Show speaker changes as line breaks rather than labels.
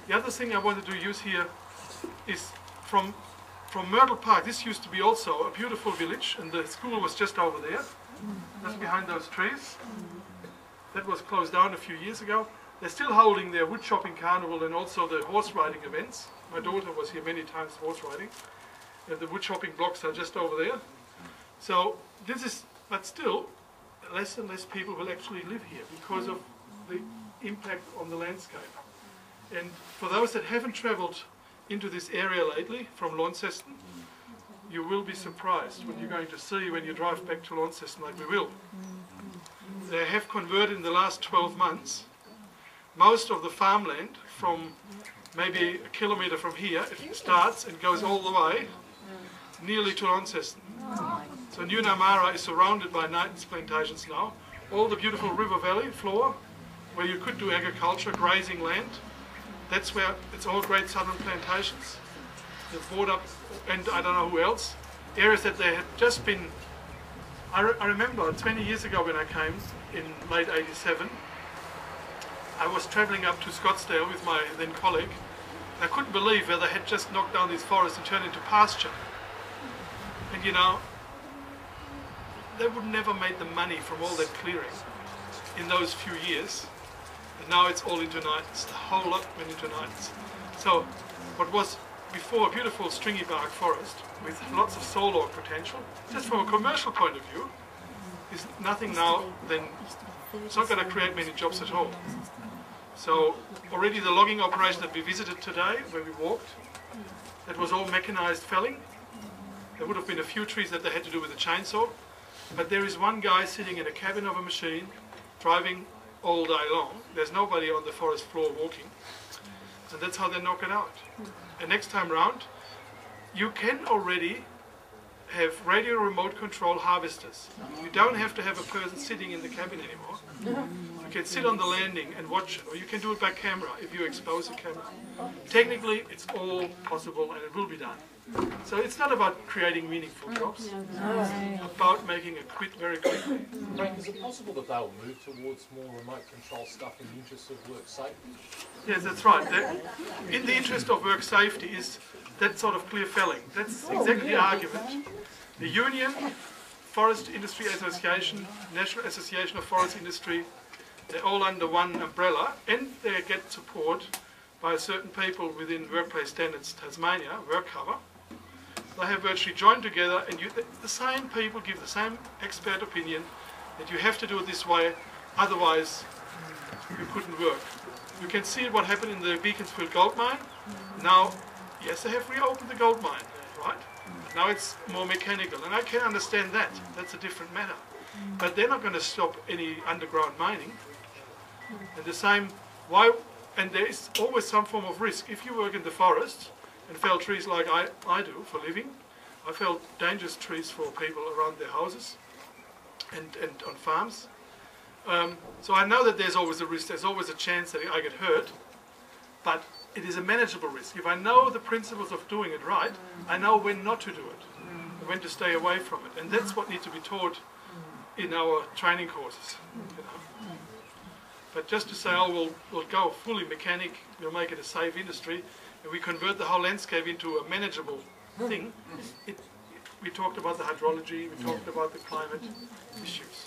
The other thing I wanted to use here is from Myrtle Park. This used to be also a beautiful village, and the school was just over there, just behind those trees. That was closed down a few years ago. They're still holding their wood chopping carnival and also the horse riding events. My daughter was here many times horse riding. And the wood chopping blocks are just over there. So this is, but still, less and less people will actually live here because of the impact on the landscape. And for those that haven't travelled into this area lately from Launceston, you will be surprised what you're going to see when you drive back to Launceston, like we will. They have converted in the last 12 months most of the farmland from maybe a kilometre from here. It starts and goes all the way nearly to Launceston. So New Namara is surrounded by Nitins plantations now. All the beautiful river valley floor where you could do agriculture, grazing land, that's where it's all great southern plantations. They've bought up, and I don't know who else, areas that they had just been. I remember 20 years ago when I came in late '87, I was travelling up to Scottsdale with my then colleague. I couldn't believe where they had just knocked down these forests and turned into pasture. And you know, they would never made the money from all that clearing in those few years. And now it's all into Nitins. The whole lot went into Nitins. So what was before a beautiful stringy bark forest with lots of sawlog potential, just from a commercial point of view, is nothing now. Then it's not going to create many jobs at all. So already the logging operation that we visited today, where we walked, that was all mechanised felling. There would have been a few trees that they had to do with a chainsaw, but there is one guy sitting in a cabin of a machine, driving all day long. There's nobody on the forest floor walking, and that's how they knock it out. And next time round, you can already have radio remote control harvesters. You don't have to have a person sitting in the cabin anymore. You can sit on the landing and watch, or you can do it by camera if you expose a camera. Technically, it's all possible and it will be done. So it's not about creating meaningful jobs, it's about making a quit very quickly.
Frank, is it possible that they'll move towards more remote control stuff in the interest of work safety?
Yes, that's right. In the interest of work safety is that sort of clear felling. That's exactly the argument. The union, Forest Industry Association, National Association of Forest Industry, they're all under one umbrella, and they get support by certain people within Workplace Standards Tasmania, WorkCover. They have virtually joined together, and the same people give the same expert opinion that you have to do it this way, otherwise you couldn't work. You can see what happened in the Beaconsfield gold mine. Now, yes, they have reopened the gold mine, right? Now it's more mechanical, and I can understand that. That's a different matter. But they're not going to stop any underground mining. And the same, and there is always some form of risk. If you work in the forest and fell trees like I do for living, I fell dangerous trees for people around their houses and on farms. So I know that there's always a risk, there's always a chance that I get hurt, but it is a manageable risk. If I know the principles of doing it right, I know when not to do it, and when to stay away from it. And that's what needs to be taught in our training courses. You know. But just to say, oh, we'll go fully mechanic, we'll make it a safe industry, and we convert the whole landscape into a manageable thing. We talked about the hydrology, we talked about the climate issues.